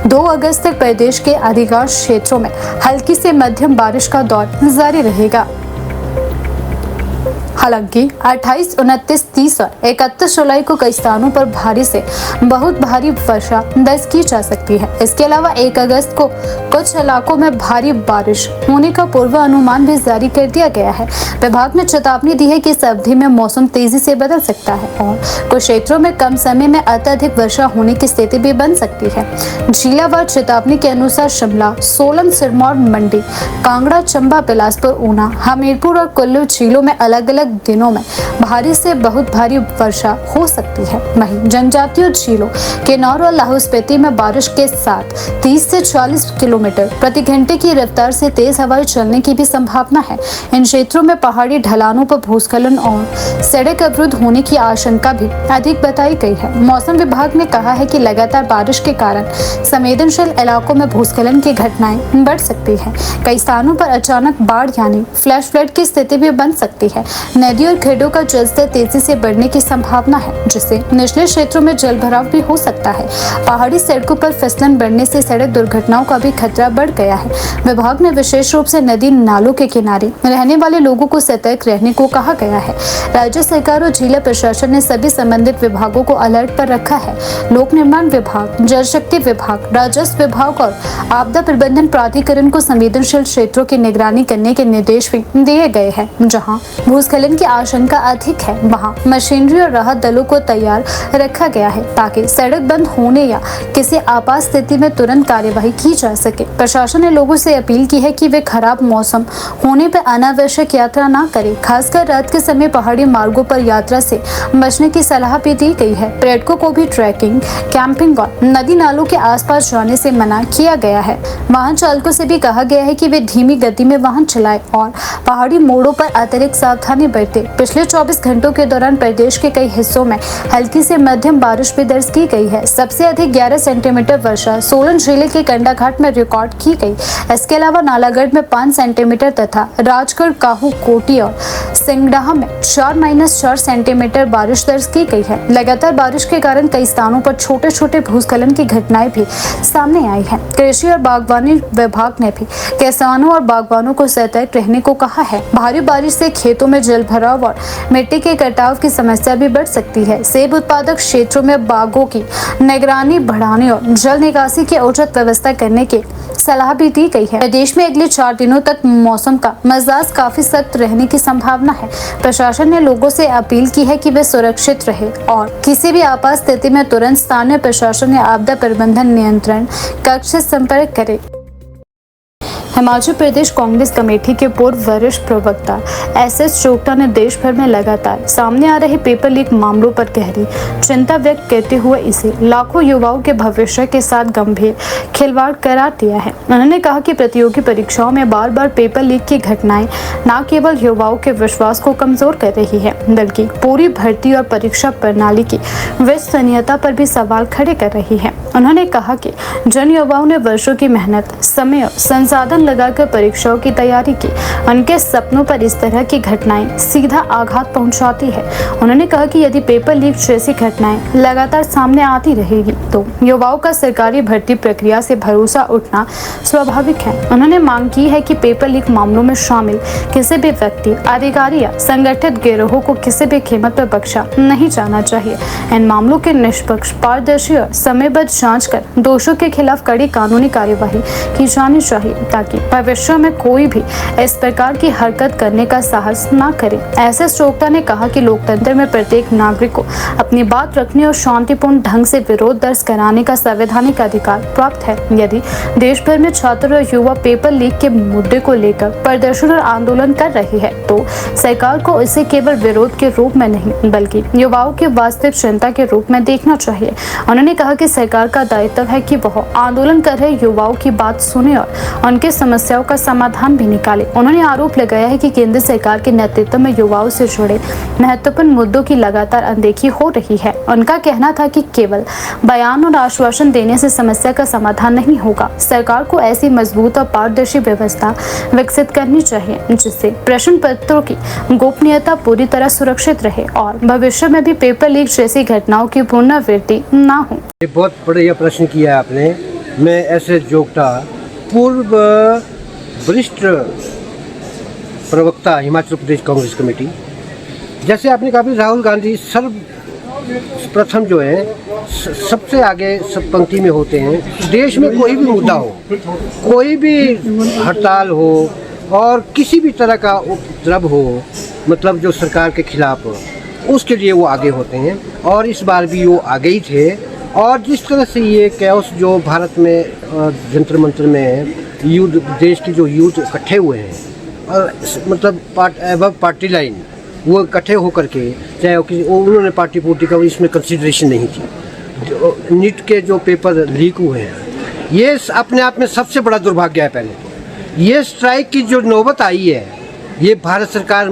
2 अगस्त तक प्रदेश के अधिकांश क्षेत्रों में हल्की से मध्यम बारिश का दौर जारी रहेगा। हालांकि 28, 29, 30 और 31 जुलाई को कई स्थानों पर भारी से बहुत भारी वर्षा दर्ज की जा सकती है। इसके अलावा 1 अगस्त को कुछ इलाकों में भारी बारिश होने का पूर्वानुमान भी जारी कर दिया गया है। विभाग ने चेतावनी दी है कि इस अवधि में मौसम तेजी से बदल सकता है और कुछ क्षेत्रों में कम समय में अत्यधिक वर्षा होने की स्थिति भी बन सकती है। जिलावार चेतावनी के अनुसार शिमला, सोलन, सिरमौर, मंडी, कांगड़ा, चंबा, बिलासपुर, ऊना, हमीरपुर और कुल्लू जिलों में अलग अलग दिनों में भारी से बहुत भारी वर्षा हो सकती है। वहीं जनजातीय जिलों किन्नौर और लाहौल स्पीति में बारिश के साथ 30 से 40 किलोमीटर प्रति घंटे की रफ्तार से तेज हवाएं चलने की भी संभावना है। इन क्षेत्रों में पहाड़ी ढलानों पर भूस्खलन और सड़क अवरुद्ध होने की आशंका भी अधिक बताई गई है। मौसम विभाग ने कहा है कि लगातार बारिश के कारण संवेदनशील इलाकों में भूस्खलन की घटनाएं बढ़ सकती है। कई स्थानों पर अचानक बाढ़ यानी फ्लैश फ्लड की स्थिति भी बन सकती है। नदी और खेड़ों का जलस्तर तेजी से बढ़ने की संभावना है, जिससे निचले क्षेत्रों में जलभराव भी हो सकता है। पहाड़ी सड़कों पर फिसलन बढ़ने से सड़क दुर्घटनाओं का भी खतरा बढ़ गया है। विभाग ने विशेष रूप से नदी नालों के किनारे रहने वाले लोगों को सतर्क रहने को कहा गया है। राज्य सरकार और जिला प्रशासन ने सभी संबंधित विभागों को अलर्ट पर रखा है। लोक निर्माण विभाग, जल शक्ति विभाग, राजस्व विभाग और आपदा प्रबंधन प्राधिकरण को संवेदनशील क्षेत्रों की निगरानी करने के निर्देश भी दिए गए हैं। जहां भूस्खलन की आशंका अधिक है, वहां मशीनरी और राहत दलों को तैयार रखा गया है ताकि सड़क बंद होने या किसी आपात स्थिति में तुरंत कार्यवाही की जा सके। प्रशासन ने लोगों से अपील की है कि वे खराब मौसम होने पर अनावश्यक यात्रा न करें। खासकर रात के समय पहाड़ी मार्गों पर यात्रा से बचने की सलाह भी दी गई है। पर्यटकों को भी ट्रैकिंग, कैंपिंग और नदी नालों के आसपास जाने से मना किया गया है। वाहन चालकों से भी कहा गया है कि वे धीमी गति में वाहन चलाएं और पहाड़ी मोड़ों पर अतिरिक्त सावधानी बरतें। पिछले 24 घंटों के दौरान प्रदेश के कई हिस्सों में हल्की से मध्यम बारिश भी दर्ज की गई है। सबसे अधिक 11 सेंटीमीटर वर्षा सोलन जिले के कंडाघाट में रिकॉर्ड की गई। इसके अलावा नालागढ़ में 5 सेंटीमीटर तथा राजगढ़, काहू, कोटी और सिंगडाहा में 4-4 सेंटीमीटर बारिश दर्ज की गई है। लगातार बारिश के कारण कई स्थानों पर छोटे छोटे भूस्खलन की घटनाएं भी सामने आई है। कृषि और बागवानी विभाग ने भी किसानों और बागवानों को सतर्क रहने को कहा है। भारी बारिश से खेतों में जलभराव और मिट्टी के कटाव की समस्या भी बढ़ सकती है। सेब उत्पादक क्षेत्रों में बागों की निगरानी बढ़ाने और जल निकासी की उचित व्यवस्था करने की सलाह भी दी गई है। प्रदेश में अगले 4 दिनों तक मौसम का मिजाज काफी सख्त रहने की संभावना है। प्रशासन ने लोगों से अपील की है कि वे सुरक्षित रहे और किसी भी आपात स्थिति में तुरंत स्थानीय प्रशासन या आपदा प्रबंधन नियंत्रण कक्ष से संपर्क करें। हिमाचल प्रदेश कांग्रेस कमेटी के पूर्व वरिष्ठ प्रवक्ता SS चोपड़ा ने देश भर में लगातार सामने आ रहे पेपर लीक मामलों पर गहरी चिंता व्यक्त करते हुए इसे लाखों युवाओं के भविष्य के साथ गंभीर खिलवाड़ करार दिया है। उन्होंने कहा कि प्रतियोगी परीक्षाओं में बार बार पेपर लीक की घटनाएं न केवल युवाओं के विश्वास को कमजोर कर रही है, बल्कि पूरी भर्ती और परीक्षा प्रणाली की विश्वसनीयता पर भी सवाल खड़े कर रही है। उन्होंने कहा कि जिन युवाओं ने वर्षों की मेहनत, समय और संसाधन लगाकर परीक्षाओं की तैयारी की, उनके सपनों पर इस तरह की घटनाएं सीधा आघात पहुंचाती है। उन्होंने कहा कि यदि पेपर लीक जैसी घटनाएं लगातार सामने आती रहेगी तो युवाओं का सरकारी भर्ती प्रक्रिया से भरोसा उठना स्वाभाविक है। उन्होंने मांग की है कि पेपर लीक मामलों में शामिल किसी भी व्यक्ति, अधिकारी या संगठित गिरोहों को किसी भी कीमत पर बख्शा नहीं जाना चाहिए। इन मामलों के निष्पक्ष, पारदर्शी और समयबद्ध जांच कर दोषियों के खिलाफ कड़ी कानूनी कार्यवाही की जानी चाहिए ताकि भविष्य में कोई भी इस प्रकार की हरकत करने का साहस न करे। SS चोपड़ा ने कहा कि लोकतंत्र में प्रत्येक नागरिक को अपनी बात रखने और शांतिपूर्ण ढंग से विरोध दर्ज कराने का संवैधानिक अधिकार प्राप्त है। यदि देश भर में छात्र और युवा पेपर लीक के मुद्दे को लेकर प्रदर्शन और आंदोलन कर रही है तो सरकार को इसे केवल विरोध के रूप में नहीं बल्कि युवाओं की वास्तविक चिंता के रूप में देखना चाहिए। उन्होंने कहा कि सरकार का दायित्व है कि वह आंदोलन कर रहे युवाओं की बात सुने और उनके समस्याओं का समाधान भी निकाले। उन्होंने आरोप लगाया है कि केंद्र सरकार के नेतृत्व में युवाओं से जुड़े महत्वपूर्ण मुद्दों की लगातार अनदेखी हो रही है। उनका कहना था कि केवल बयान और आश्वासन देने से समस्या का समाधान नहीं होगा। सरकार को ऐसी मजबूत और पारदर्शी व्यवस्था विकसित करनी चाहिए जिससे प्रश्न पत्रों की गोपनीयता पूरी तरह सुरक्षित रहे और भविष्य में भी पेपर लीक जैसी घटनाओं की पुनरावृत्ति न हो। ये बहुत बढ़िया प्रश्न किया है आपने। मैं SS चोपड़ा, पूर्व वरिष्ठ प्रवक्ता हिमाचल प्रदेश कांग्रेस कमेटी, जैसे आपने कहा भी राहुल गांधी सर्वप्रथम जो है सबसे आगे सब पंक्ति में होते हैं। देश में कोई भी मुद्दा हो, कोई भी हड़ताल हो और किसी भी तरह का उपद्रव हो, मतलब जो सरकार के खिलाफ हो, उसके लिए वो आगे होते हैं और इस बार भी वो आगे ही थे। और जिस तरह से ये कैओस जो भारत में जंतर मंतर में युद्ध, देश की जो युद्ध इकट्ठे हुए हैं और मतलब पार्टी लाइन वो इकट्ठे होकर के, चाहे उन्होंने पार्टी पोटी का इसमें कंसिडरेशन नहीं की। नीट के जो पेपर लीक हुए हैं ये अपने आप में सबसे बड़ा दुर्भाग्य है। पहले तो ये स्ट्राइक की जो नौबत आई है ये भारत सरकार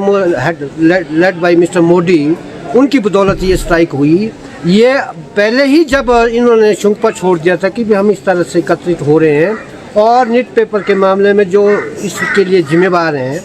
लेड बाय मिस्टर मोदी, उनकी बदौलत ये स्ट्राइक हुई। ये पहले ही जब इन्होंने शुंका छोड़ दिया था कि भी हम इस तरह से एकत्रित हो रहे हैं और नीट पेपर के मामले में जो इसके लिए जिम्मेवार हैं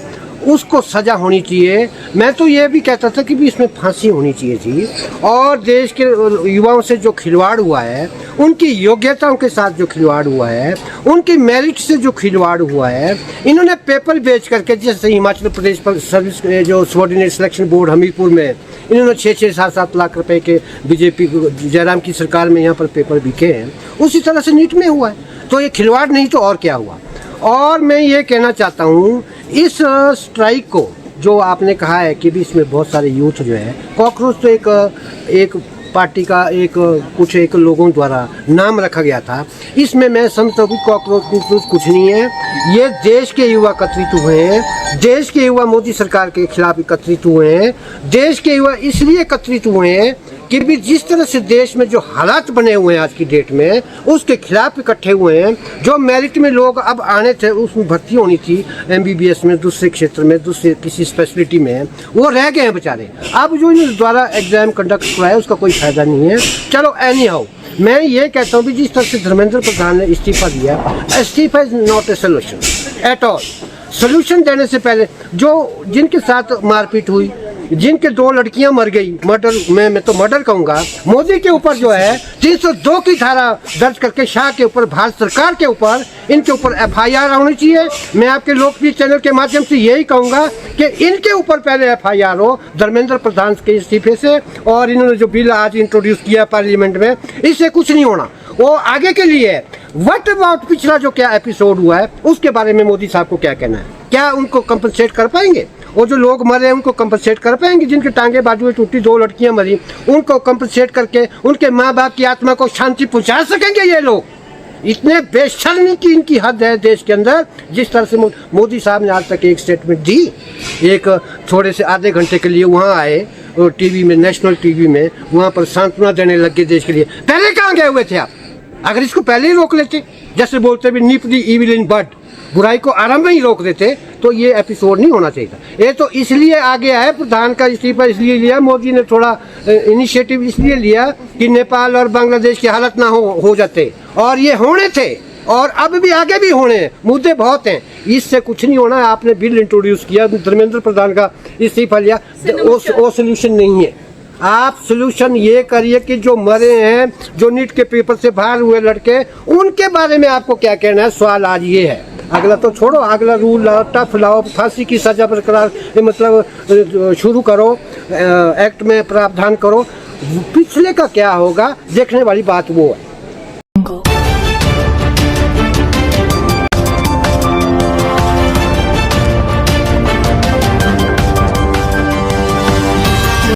उसको सज़ा होनी चाहिए। मैं तो ये भी कहता था कि भी इसमें फांसी होनी चाहिए थी। और देश के युवाओं से जो खिलवाड़ हुआ है, उनकी योग्यताओं के साथ जो खिलवाड़ हुआ है, उनकी मेरिट से जो खिलवाड़ हुआ है, इन्होंने पेपर बेच करके, जैसे हिमाचल प्रदेश पर सर्विस जो सबॉर्डिनेट सिलेक्शन बोर्ड हमीरपुर में इन्होंने 6-7 लाख रुपए के बीजेपी जयराम की सरकार में यहाँ पर पेपर बिके हैं, उसी तरह से नीट में हुआ है। तो ये खिलवाड़ नहीं तो और क्या हुआ। और मैं ये कहना चाहता हूँ इस स्ट्राइक को जो आपने कहा है कि भी इसमें बहुत सारे यूथ जो है, कॉकरोच तो एक पार्टी का कुछ लोगों द्वारा नाम रखा गया था। इसमें मैं समझता हूँ कि कॉकरोच कुछ नहीं है। ये देश के युवा एकत्रित हुए हैं, देश के युवा मोदी सरकार के खिलाफ एकत्रित हुए हैं। देश के युवा इसलिए एकत्रित हुए हैं कि भी जिस तरह से देश में जो हालात बने हुए हैं आज की डेट में, उसके खिलाफ इकट्ठे हुए हैं। जो मेरिट में लोग अब आने थे, उसमें भर्ती होनी थी MBBS में, दूसरे क्षेत्र में, दूसरे किसी स्पेशलिटी में, वो रह गए हैं बेचारे। अब जो इन द्वारा एग्जाम कंडक्ट कराया उसका कोई फायदा नहीं है। चलो एनी हाउ, मैं ये कहता हूँ कि जिस तरह से धर्मेंद्र प्रधान ने इस्तीफा दिया, इस्तीफा is not a solution at all. Solution देने से पहले जो जिनके साथ मारपीट हुई, जिनके 2 लड़कियां मर गई, मर्डर मैं तो मर्डर कहूँगा, मोदी के ऊपर जो है 302 की धारा दर्ज करके शाह के ऊपर, भारत सरकार के ऊपर, इनके ऊपर FIR होनी चाहिए। मैं आपके लोकप्रिय चैनल के माध्यम से यही कहूँगा कि इनके ऊपर पहले FIR हो धर्मेंद्र प्रधान के इस्तीफे से। और इन्होंने जो बिल आज इंट्रोड्यूस किया पार्लियामेंट में, इससे कुछ नहीं होना, वो आगे के लिए है। व्हाट अबाउट पिछला जो क्या एपिसोड हुआ है उसके बारे में मोदी साहब को क्या कहना है? क्या उनको कंपनसेट कर पाएंगे? वो जो लोग मरे हैं उनको कंपनसेट कर पाएंगे? जिनके टांगे बाजुएं टूटी, 2 लड़कियां मरी, उनको कंपनसेट करके उनके माँ बाप की आत्मा को शांति पहुंचा सकेंगे ये लोग? इतने बेशर्मी की इनकी हद है देश के अंदर। जिस तरह से मोदी साहब ने आज तक एक स्टेटमेंट दी, एक थोड़े से आधे घंटे के लिए वहाँ आए टीवी में, नेशनल टीवी में, वहाँ पर सांत्वना देने लग गए देश के लिए। पहले कहाँ गए हुए थे आप? अगर इसको पहले ही रोक लेते, जैसे बोलते भी निप दी इविल इन बड, बुराई को आरंभ में ही रोक देते, तो ये एपिसोड नहीं होना चाहिए था। ये तो इसलिए आगे आया, प्रधान का इस्तीफा इसलिए लिया, मोदी ने थोड़ा इनिशिएटिव इसलिए लिया कि नेपाल और बांग्लादेश की हालत ना हो जाते, और ये होने थे और अब भी आगे भी होने हैं। मुद्दे बहुत हैं, इससे कुछ नहीं होना। आपने बिल इंट्रोड्यूस किया, धर्मेंद्र प्रधान का इस्तीफा लिया, वो सोल्यूशन नहीं है। आप सोल्यूशन ये करिए कि जो मरे हैं, जो नीट के पेपर से बाहर हुए लड़के, उनके बारे में आपको क्या कहना है? सवाल आज ये है। अगला तो छोड़ो, अगला रूल लाओ, टफ लाओ, फांसी की सजा बरकरार, मतलब शुरू करो, एक्ट में प्रावधान करो। पिछले का क्या होगा देखने वाली बात वो है।